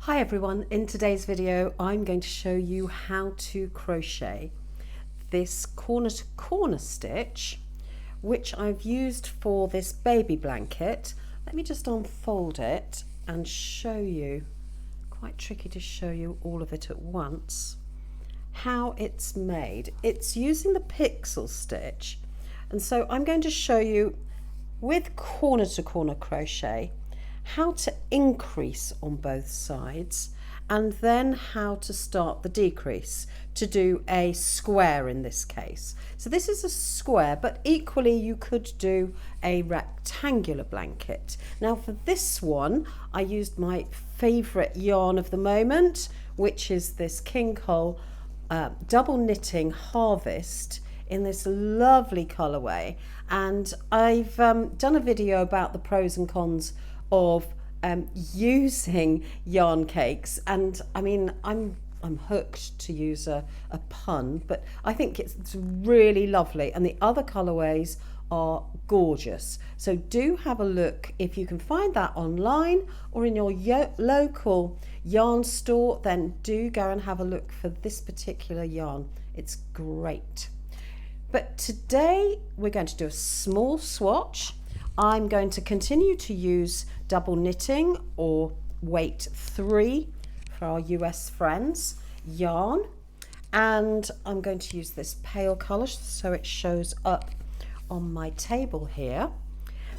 Hi everyone, in today's video I'm going to show you how to crochet this corner to corner stitch which I've used for this baby blanket. Let me just unfold it and show you, quite tricky to show you all of it at once, how it's made. It's using the pixel stitch, and so I'm going to show you with corner to corner crochet how to increase on both sides and then how to start the decrease to do a square in this case. So this is a square, but equally you could do a rectangular blanket. Now for this one I used my favourite yarn of the moment, which is this King Cole double knitting Harvest in this lovely colourway, and I've done a video about the pros and cons of using yarn cakes, and I mean I'm hooked, to use a pun, but I think it's really lovely and the other colourways are gorgeous. So do have a look if you can find that online or in your local yarn store, then do go and have a look for this particular yarn. It's great. But today we're going to do a small swatch. I'm going to continue to use double knitting or weight 3 for our US friends yarn, and I'm going to use this pale colour so it shows up on my table here.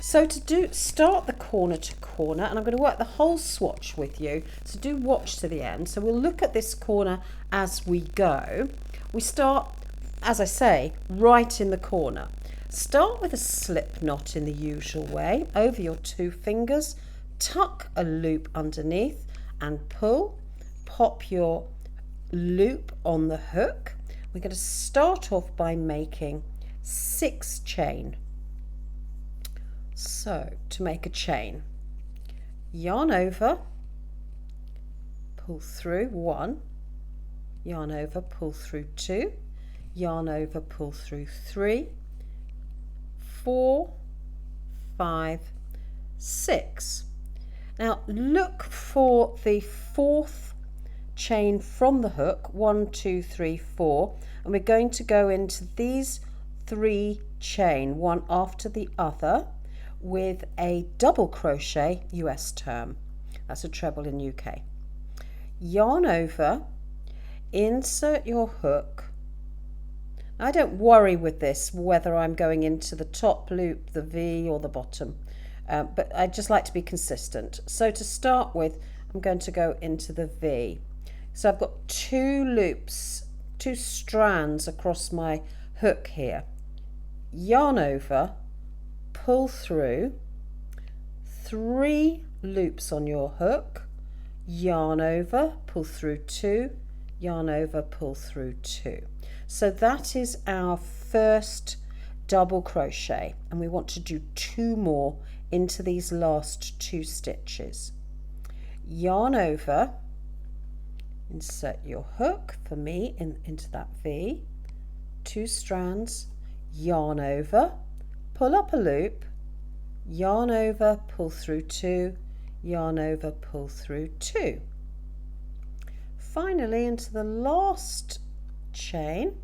So to start the corner to corner, and I'm going to work the whole swatch with you, so do watch to the end. So we'll look at this corner as we go. We start, as I say, right in the corner. Start with a slip knot in the usual way over your 2 fingers, tuck a loop underneath and pull, pop your loop on the hook. We're going to start off by making 6 chain. So to make a chain, yarn over, pull through 1, yarn over, pull through 2, yarn over, pull through 3, 4, 5, 6. Now look for the 4th chain from the hook, 1, 2, 3, 4, and we're going to go into these 3 chain, one after the other, with a double crochet US term. That's a treble in UK. Yarn over, insert your hook. I don't worry with this whether I'm going into the top loop, the V or the bottom, but I just like to be consistent. So to start with, I'm going to go into the V. So I've got 2 loops, 2 strands across my hook here. Yarn over, pull through, 3 loops on your hook, yarn over, pull through 2, yarn over, pull through 2. So that is our first double crochet, and we want to do 2 more into these last 2 stitches. Yarn over, insert your hook, for me into that V, 2 strands, yarn over, pull up a loop, yarn over, pull through 2, yarn over, pull through 2. Finally into the last chain.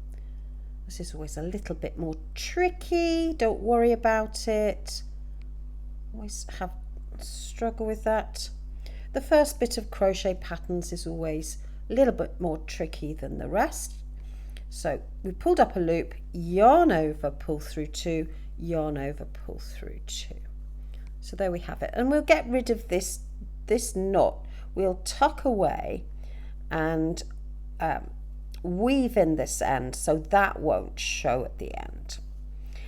This is always a little bit more tricky, don't worry about it. Always have struggle with that. The first bit of crochet patterns is always a little bit more tricky than the rest. So we pulled up a loop, yarn over, pull through 2, yarn over, pull through 2. So there we have it, and we'll get rid of this knot. We'll tuck away and weave in this end so that won't show at the end.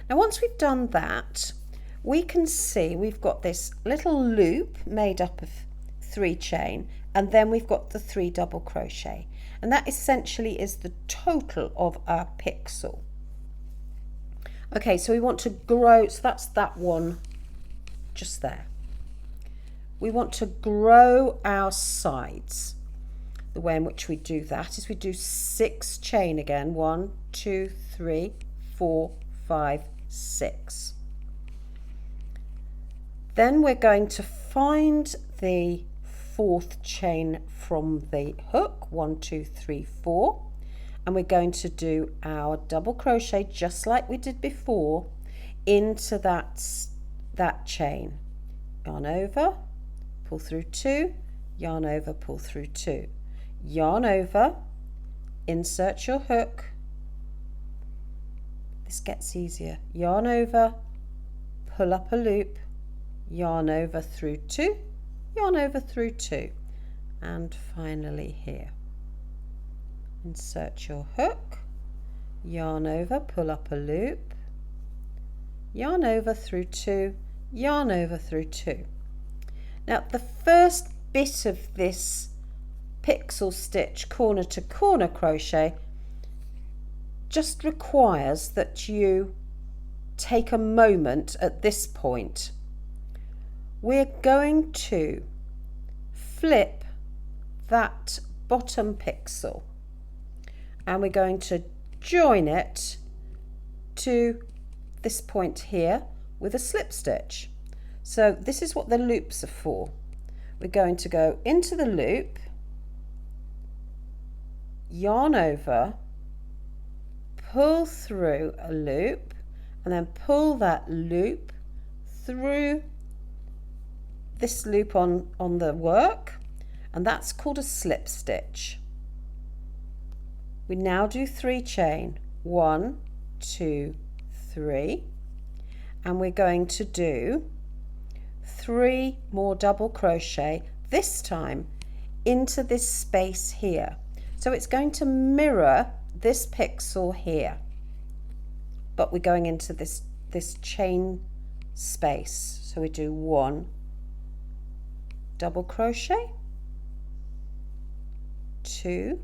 Now once we've done that, we can see we've got this little loop made up of 3 chain, and then we've got the 3 double crochet, and that essentially is the total of our pixel. Okay, so we want to grow, so that's that one just there. We want to grow our sides. The way in which we do that is we do 6 chain again, 1, 2, 3, 4, 5, 6. Then we're going to find the 4th chain from the hook, 1, 2, 3, 4, and we're going to do our double crochet just like we did before into that chain. Yarn over, pull through 2, yarn over, pull through 2, yarn over, insert your hook. This gets easier. Yarn over, pull up a loop, yarn over through 2, yarn over through 2, and finally here. Insert your hook, yarn over, pull up a loop, yarn over through 2, yarn over through 2. Now the first bit of this pixel stitch corner to corner crochet just requires that you take a moment at this point. We're going to flip that bottom pixel and we're going to join it to this point here with a slip stitch. So this is what the loops are for. We're going to go into the loop, yarn over, pull through a loop, and then pull that loop through this loop on the work, and that's called a slip stitch. We now do 3 chain, 1, 2, 3, and we're going to do 3 more double crochet, this time into this space here. So it's going to mirror this pixel here, but we're going into this chain space. So we do 1 double crochet, 2,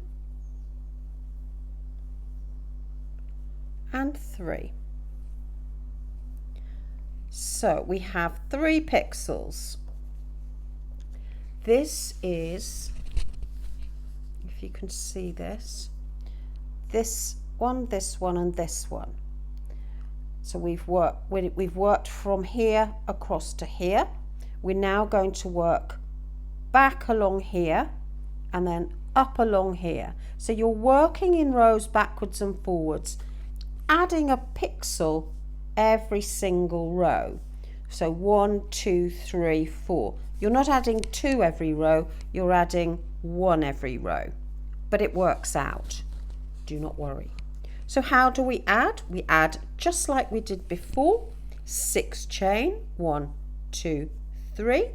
and 3. So we have 3 pixels. This is, if you can see this one, and this one. So we've worked from here across to here. We're now going to work back along here and then up along here. So you're working in rows backwards and forwards, adding a pixel every single row. So 1, 2, 3, 4. You're not adding 2 every row, you're adding 1 every row, but it works out. Do not worry. So how do we add? We add just like we did before. 6 chain, 1, 2, 3,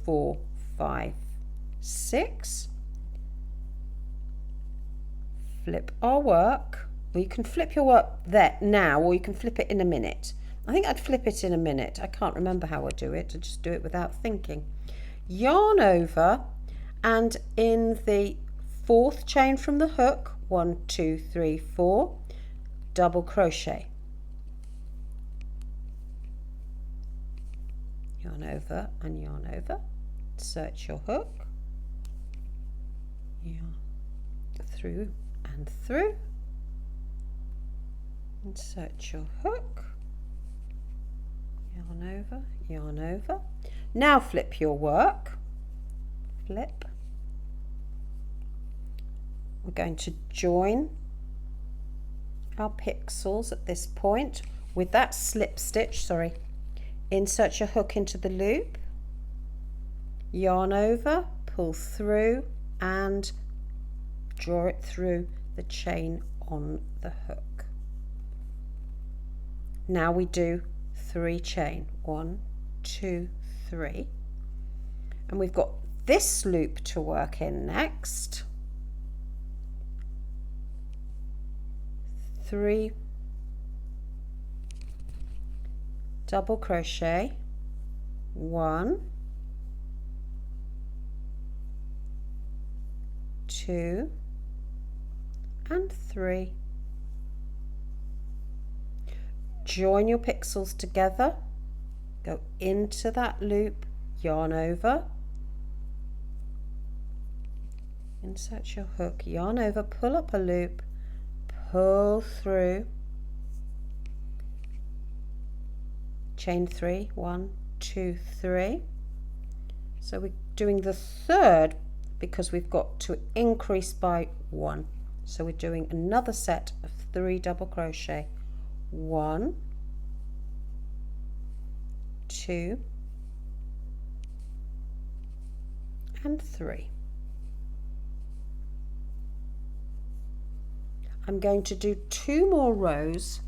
4, 5, 6. Flip our work. Well, you can flip your work there now, or you can flip it in a minute. I think I'd flip it in a minute. I can't remember how I do it. I just do it without thinking. Yarn over, and in the 4th chain from the hook, 1, 2, 3, 4, double crochet. Yarn over and yarn over. Insert your hook. Yarn through and through. Insert your hook. Yarn over, yarn over. Now flip your work. Flip. We're going to join our pixels at this point with that slip stitch, insert your hook into the loop, yarn over, pull through and draw it through the chain on the hook. Now we do 3 chain, 1, 2, 3, and we've got this loop to work in next. 3 double crochet, 1, 2, and 3. Join your pixels together, go into that loop, yarn over, insert your hook, yarn over, pull up a loop, pull through, chain 3, 1, 2, 3. So we doing the third because we've got to increase by 1. So we're doing another set of 3 double crochet. 1, 2, and 3. I'm going to do 2 more rows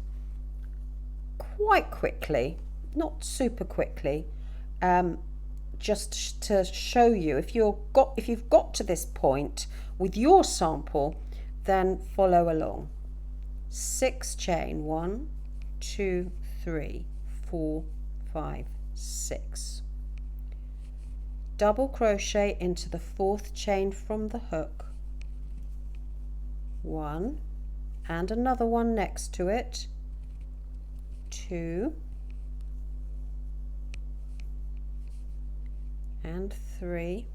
quite quickly, not super quickly, just to show you. If you've got to this point with your sample, then follow along. 6 chain, 1, 2, 3, 4, 5, 6. Double crochet into the 4th chain from the hook, 1, and another one next to it, 2, and 3,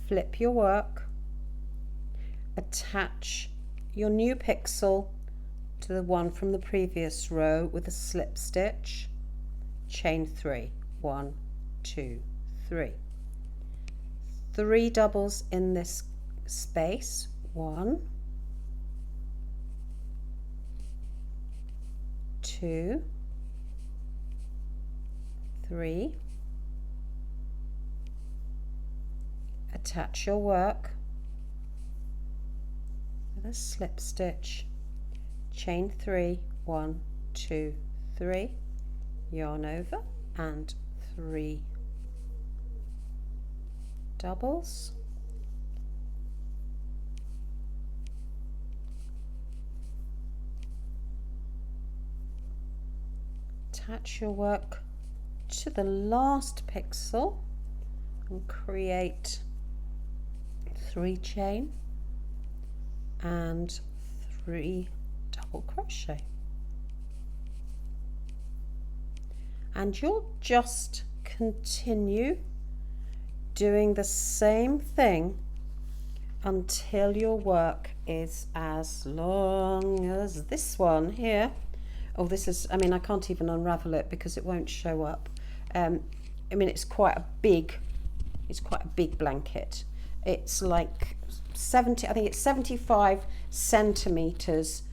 flip your work, attach your new pixel to the one from the previous row with a slip stitch, chain 3, 1, 2, 3. 3 doubles in this space, 1, 2, 3. Attach your work with a slip stitch, chain 3, 1, 2, 3, yarn over, and 3 doubles. Attach your work to the last pixel and create 3 chain and 3 double crochet, and you'll just continue doing the same thing until your work is as long as this one here. Oh, this is, I mean, I can't even unravel it because it won't show up. I mean, it's quite a big blanket. It's like 70, I think it's 75 centimeters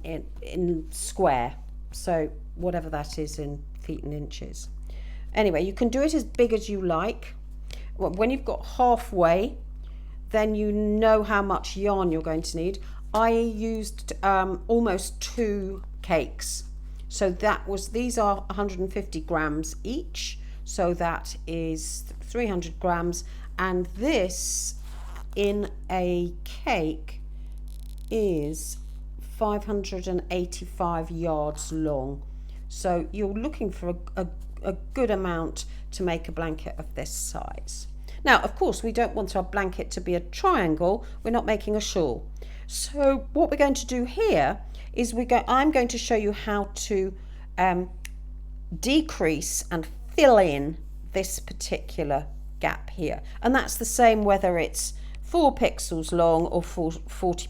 in square. So whatever that is in feet and inches. Anyway, you can do it as big as you like. When you've got halfway, then you know how much yarn you're going to need. I used almost 2 cakes. So these are 150 grams each. So that is 300 grams. And this in a cake is 585 yards long. So you're looking for a good amount to make a blanket of this size. Now, of course, we don't want our blanket to be a triangle. We're not making a shawl. So what we're going to do here is I'm going to show you how to decrease and fill in this particular gap here. And that's the same whether it's 4 pixels long or 40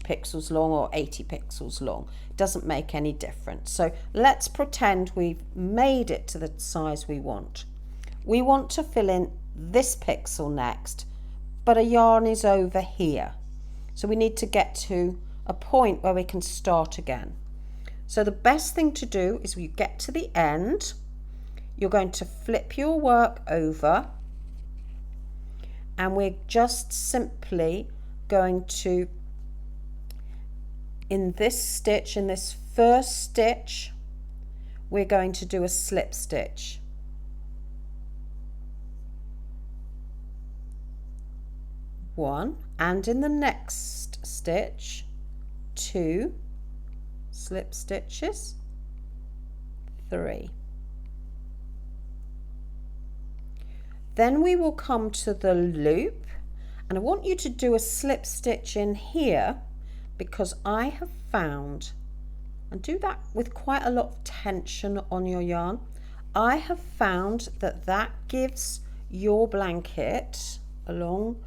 pixels long or 80 pixels long. Doesn't make any difference. So let's pretend we've made it to the size we want. We want to fill in this pixel next, but a yarn is over here. So we need to get to a point where we can start again. So the best thing to do is when you get to the end, you're going to flip your work over, and we're just simply going to, in this stitch, in this first stitch, we're going to do a slip stitch. One, and in the next stitch, 2 slip stitches, 3. Then we will come to the loop, and I want you to do a slip stitch in here because I have found, and do that with quite a lot of tension on your yarn, I have found that that gives your blanket along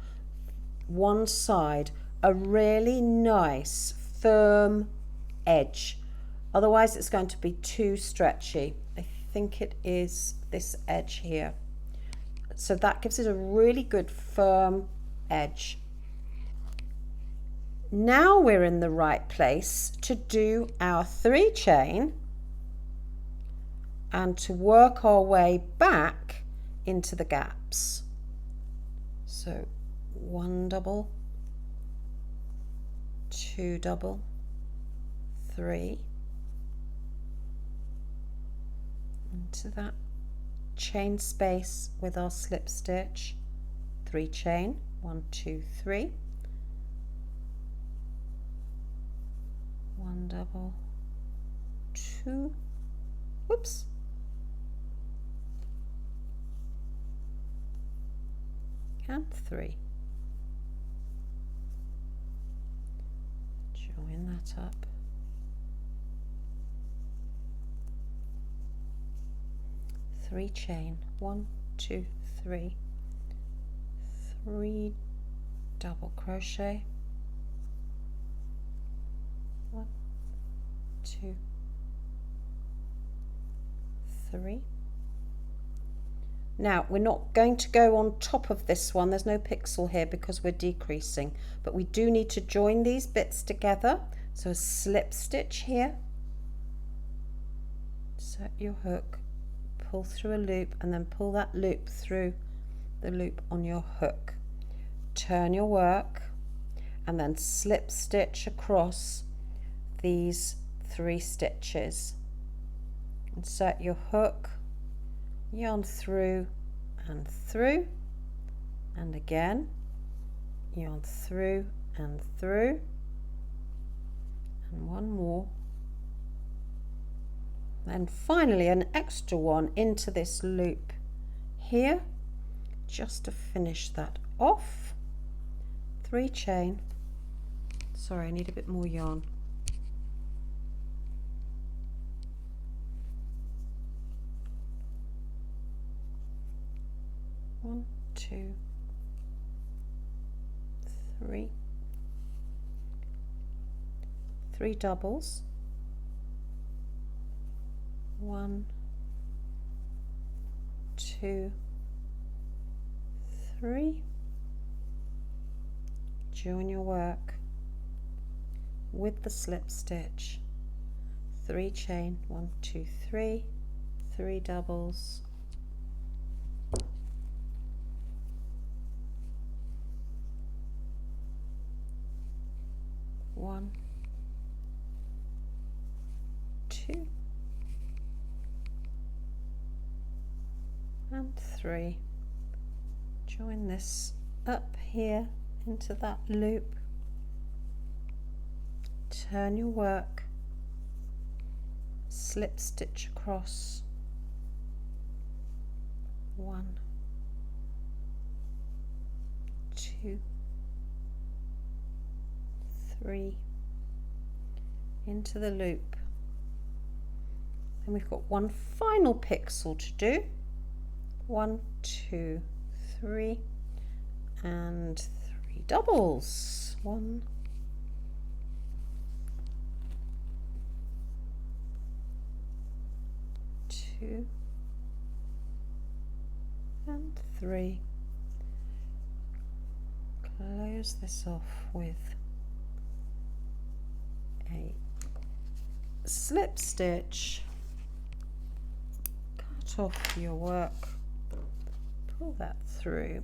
one side a really nice firm edge, otherwise it's going to be too stretchy. I think it is this edge here. So that gives it a really good firm edge. Now we're in the right place to do our 3 chain and to work our way back into the gaps. So 1 double, 2 double, 3 into that chain space with our slip stitch, 3 chain, 1, 2, 3, 1 double, 2, whoops, and 3. Join that up. Three chain, 1, 2, 3, 3 double crochet, 1, 2, 3. Now we're not going to go on top of this one, there's no pixel here because we're decreasing, but we do need to join these bits together. So a slip stitch here, set your hook, pull through a loop and then pull that loop through the loop on your hook, turn your work and then slip stitch across these 3 stitches, insert your hook, yarn through and again, yarn through and through, and one more. And finally an extra one into this loop here, just to finish that off. 3 chain, sorry I need a bit more yarn. One, 2, 3, 3 doubles, 1, 2, 3, join your work with the slip stitch, 3 chain, 1, 2, 3, 3 doubles, 1, 2, and 3. Join this up here into that loop, turn your work, slip stitch across, 1, 2, 3, into the loop. And we've got one final pixel to do. 1, 2, 3, and 3 doubles. 1, 2, and 3. Close this off with a slip stitch, cut off your work, pull that through,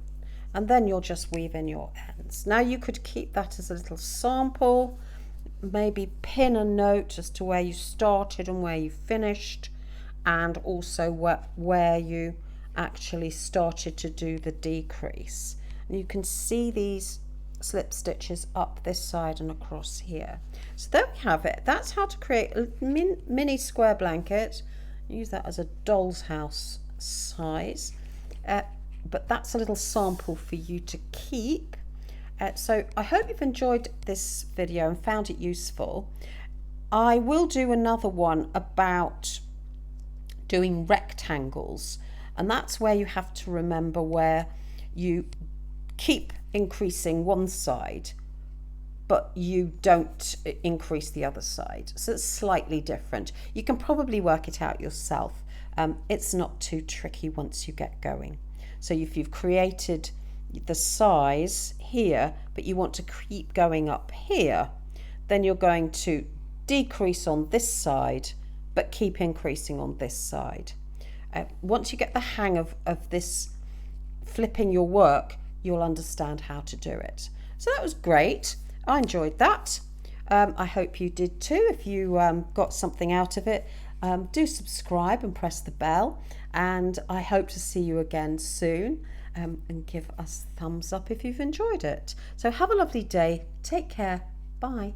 and then you'll just weave in your ends. Now you could keep that as a little sample, maybe pin a note as to where you started and where you finished, and also where you actually started to do the decrease. And you can see these slip stitches up this side and across here. So there we have it. That's how to create a mini square blanket. Use that as a doll's house size, but that's a little sample for you to keep. So I hope you've enjoyed this video and found it useful. I will do another one about doing rectangles, and that's where you have to remember where you keep increasing one side but you don't increase the other side. So it's slightly different. You can probably work it out yourself. It's not too tricky once you get going. So if you've created the size here, but you want to keep going up here, then you're going to decrease on this side, but keep increasing on this side. Once you get the hang of this flipping your work, you'll understand how to do it. So that was great. I enjoyed that. I hope you did too. If you got something out of it, do subscribe and press the bell. And I hope to see you again soon. And give us a thumbs up if you've enjoyed it. So have a lovely day. Take care. Bye.